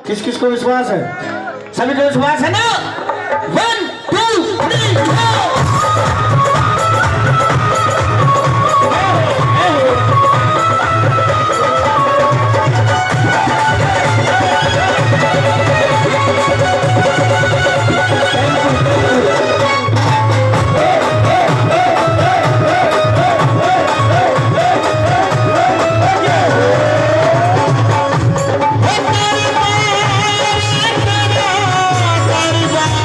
किस किस को विश्वास है? सभी को विश्वास है ना? 1 2 3 सारी बात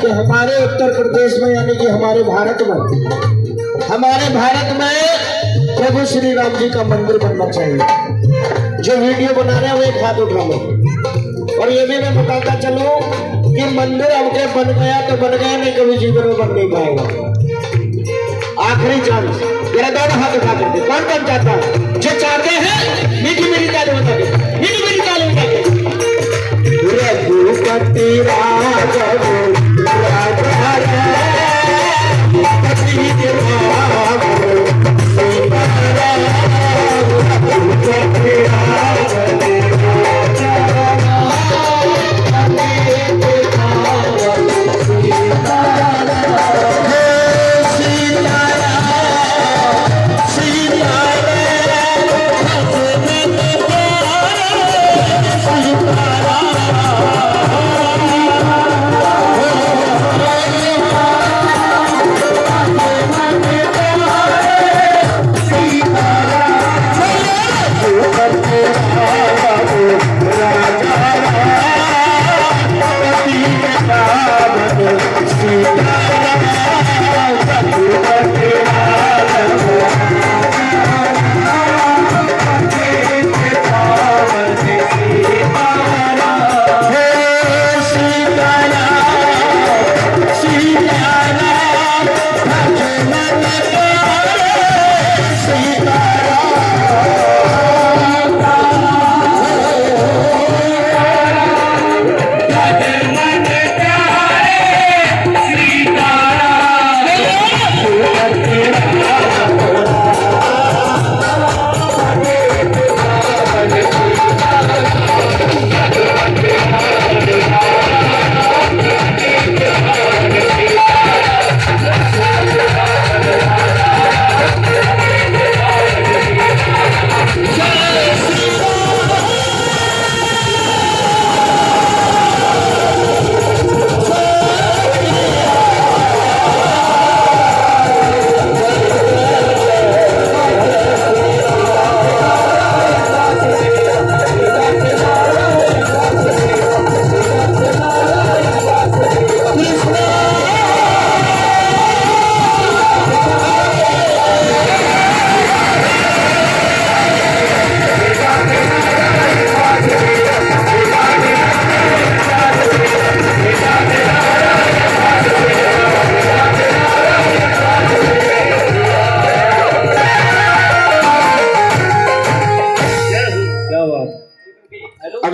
कि हमारे उत्तर प्रदेश में यानी कि हमारे भारत में प्रभु श्री राम जी का मंदिर बनना चाहिए। जो वीडियो बना रहे हैं वो एक हाथ उठा लो। और ये भी मैं बताता चलूं कि मंदिर हमके बन गया तो बन गया, नहीं कभी जीवन में बन नहीं पाएगा। आखिरी चांस, मेरा दोनों हाथ उठा करके कौन कौन चाहता है? जो चाहते हैं मीठी मीठी ताली बता के, मीठी मीठी ताली बता के। रघुपति राघव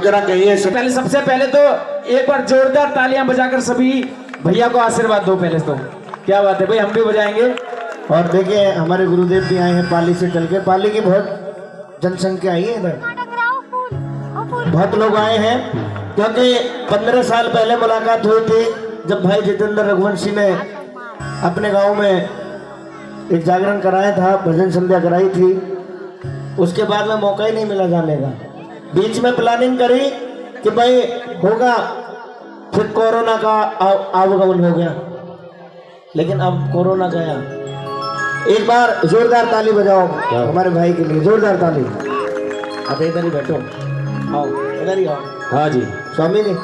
जरा कहिए। पहले सबसे पहले तो एक बार जोरदार तालियां बजाकर सभी भैया को आशीर्वाद दो। पहले तो क्या बात है भाई, हम भी बजाएंगे। और देखिए हमारे गुरुदेव भी आए हैं पाली से चल के। पाली की बहुत जनसंख्या आई है इधर, बहुत लोग आए हैं क्योंकि 15 साल पहले मुलाकात हुई थी जब भाई जितेंद्र रघुवंशी ने अपने गांव में एक जागरण कराया था, भजन संध्या कराई थी। उसके बाद में मौका ही नहीं मिला जाने का। बीच में प्लानिंग करी कि भाई होगा, फिर कोरोना का आवागमन हो गया, लेकिन अब कोरोना गया। एक बार जोरदार ताली बजाओ हमारे भाई के लिए, जोरदार ताली। आप इधर ही बैठो, आओ इधर ही आओ। हाँ जी स्वामी जी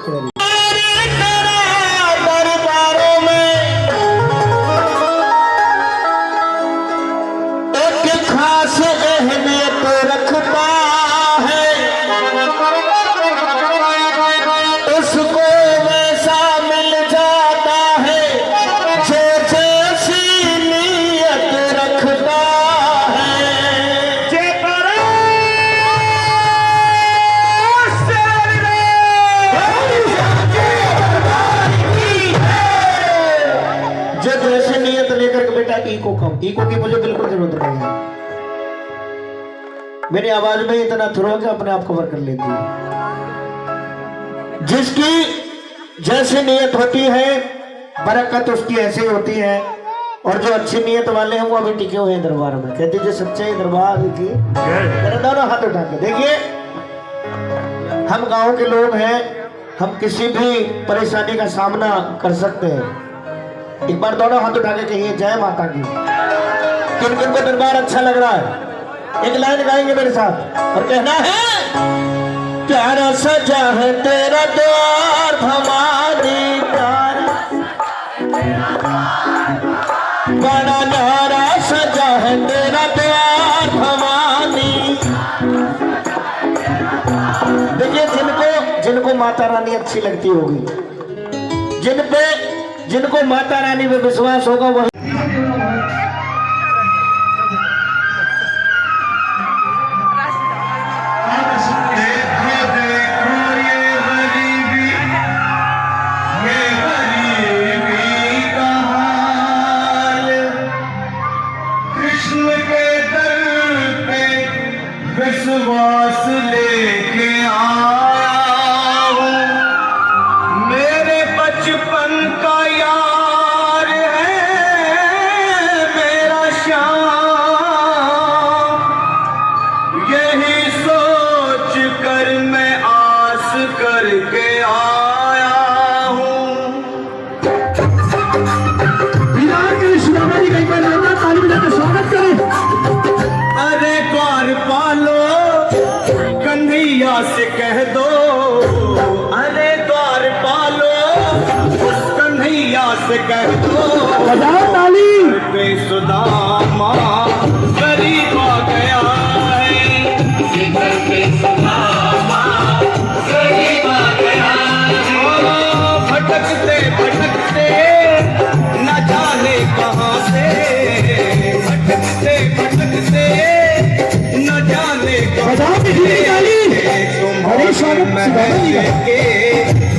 इको की मुझे बिल्कुल जरूरत नहीं है। मेरी आवाज में इतना थ्रो के अपने आप कवर कर लेती है। जिसकी जैसी नीयत होती है बरकत उसकी ऐसी होती है। और जो अच्छी नीयत वाले हैं वो अभी टिके हुए हैं दरबार में। कहते जो सच्चाई दरबार की, मेरे दोनों हाथ उठा के देखिए। हम गांव के लोग हैं, हम किसी भी परेशानी का सामना कर सकते हैं। एक बार दोनों हाथ उठा के कहिए जय माता की। किन किन को दरबार अच्छा लग रहा है एक लाइन गाएंगे मेरे साथ और कहना है, प्यारा सजा है तेरा द्वार भवानी प्यार। बड़ा न्यारा सजा है तेरा प्यार भवानी। देखिए जिनको माता रानी अच्छी लगती होगी, जिनको माता रानी पे विश्वास होगा वही विश्वास लेके आया हूँ, मेरे बचपन का यार है मेरा श्याम। यही सोच कर मैं आस करके आया हूँ। स्वागत करें। अरे द्वार पालो कन्हैया से कह दो, अरे द्वार पालो उस कन्हैया से कह दो। बेसुदामा गरीब आ गया है, बेसुदामा गरीब आ गया है। भटकते भटकते न जाने कहाँ से, भटकते भटकते न जाने कहाँ से तुम्हारी के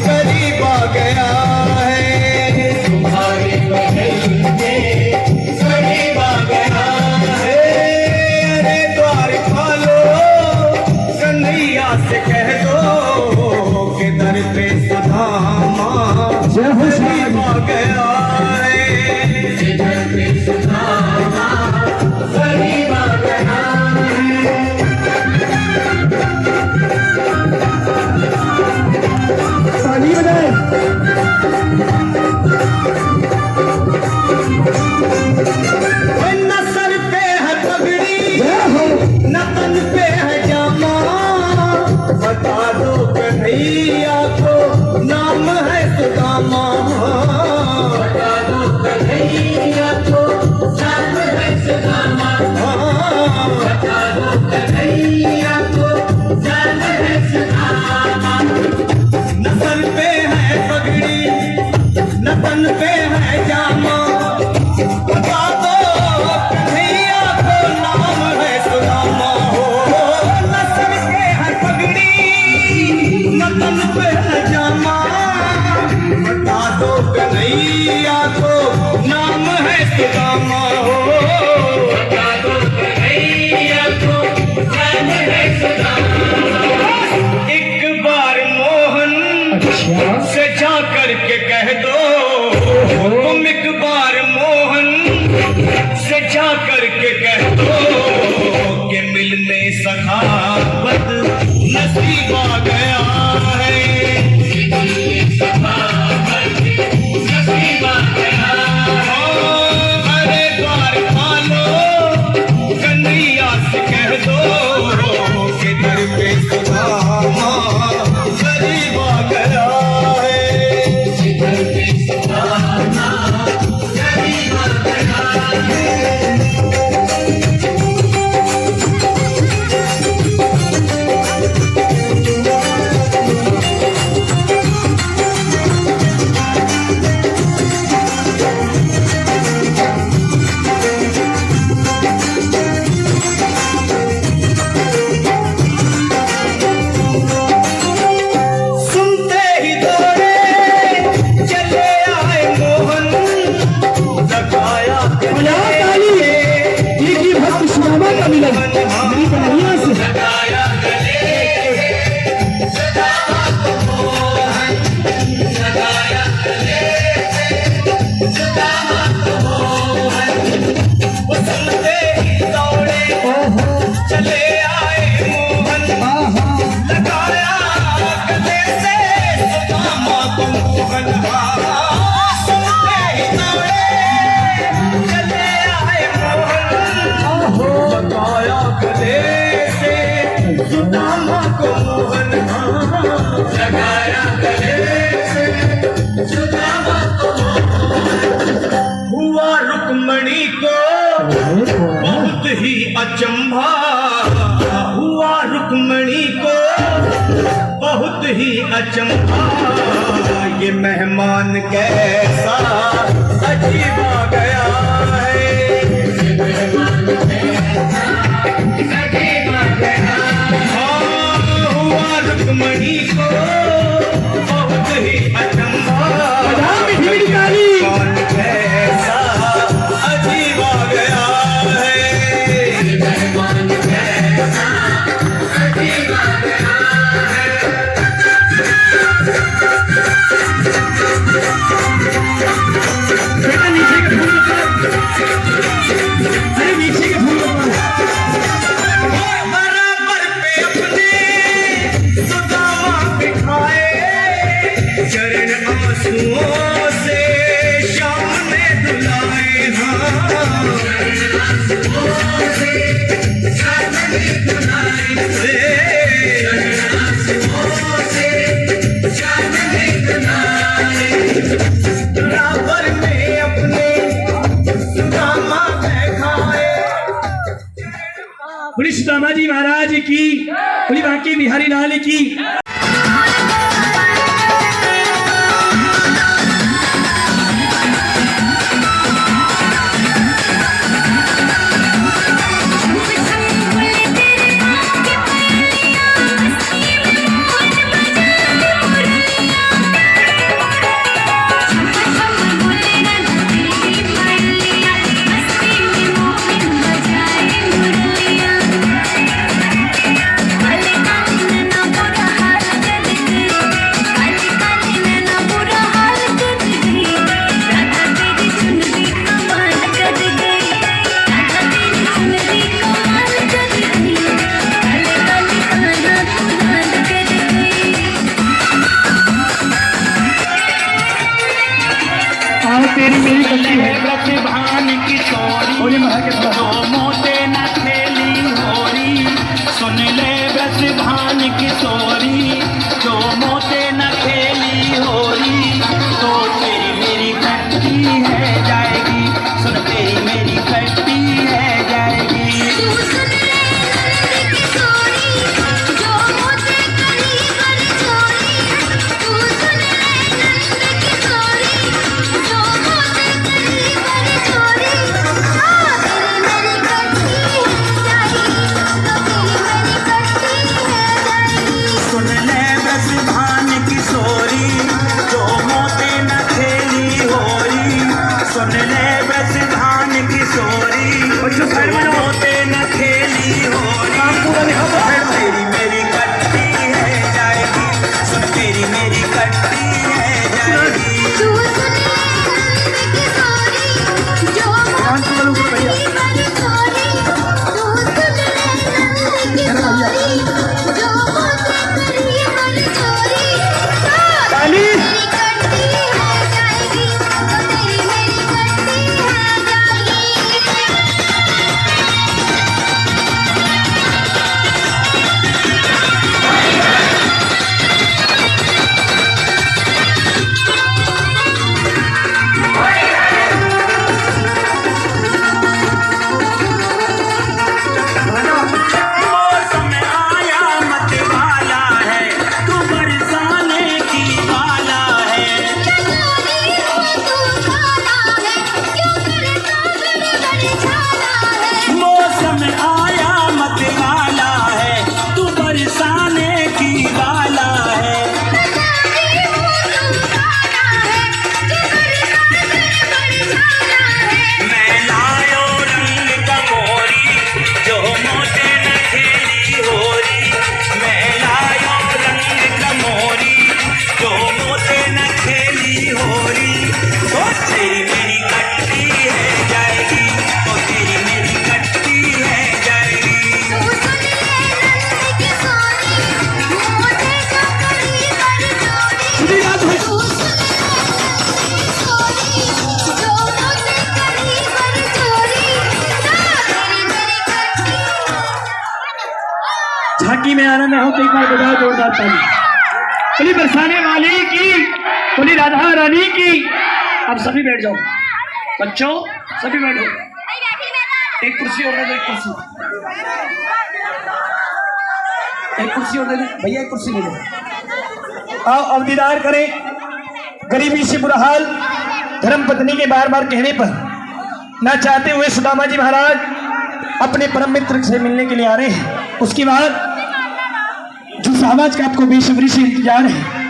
करीब आ गया है, तुम्हारी महल के करीब आ गया है। अरे द्वार खोलो कन्हैया से कह दो कि दर पे सुदामा करीब आ गया है, दर पे सुदामा करीब आ गया है। न सर पे है पगड़ी न तन पे है जामा, बता दो कन्हैया को नाम है सुदामा, बता दो कन्हैया को नाम है सुदामा, बता दो कन्हैया को नाम है सुदामा। न सर पे है पगड़ी न तन पे है जामा, बता दो कन्हैया को नाम है सुदामा हो। न सर पे है पगड़ी न तन पे है जामा, बता दो कन्हैया को नाम है सुदामा हो, बता दो कन्हैया को नाम है सुदामा। एक बार मोहन से जा करके कह दो, तुम एक बार मोहन से जा करके कह दो कि मिलने सखावत नसीब आ गया है, मिलने सखावत नसीब आ गया है। अरे द्वार खोलो कन्हैया से कह दो कि दर पे सुदामा गरीब आ गया है, दर पे सुदामा गरीब आ गया है। रुक्मणी को बहुत ही अचंभा हुआ, रुक्मणी को बहुत ही अचंभा, ये मेहमान कैसा अजीब आ गया है, हुआ रुक्मणी को बहुत ही अचंभा, मेहमान कैसा अजीब आ गया है, मेहमान कैसा अजीब आ गया है। बेटा नीचे के फूल अरे नीचे के फूल बराबर पे अपने सुदामा बिठाए, चरण आंसुओं से शाम में धुलाए, बराबर में अपने सुदामा बिठाए। पुलिस सुदामा जी महाराज की, पुलिस बांके बिहारी लाल की। तेरी मेरी गलती है प्रतिभान की चोरी जो मोटे न खेली होरी, सुन ले प्रतिभान की चोरी जो मोटे न खेली होरी, तो तेरी मेरी कट्टी है जाएगी, सुन तेरी मेरी कट्टी है जाएगी। झांकी में आनंद हो तो एक बार बजाओ जोरदार ताली। बोली बरसाने वाली की, बोली राधा रानी की। अब सभी बैठ जाओ बच्चों। सभी बैठो। एक कुर्सी और दे दो, एक कुर्सी और दे दो भैया, एक कुर्सी दे दो। आओ अब दीदार करें। गरीबी से बुरा हाल धर्म पत्नी के बार बार कहने पर ना चाहते हुए सुदामा जी महाराज अपने परम मित्र से मिलने के लिए आ रहे हैं। उसके बाद जो समाज का आपको बेसब्री से इंतजार है,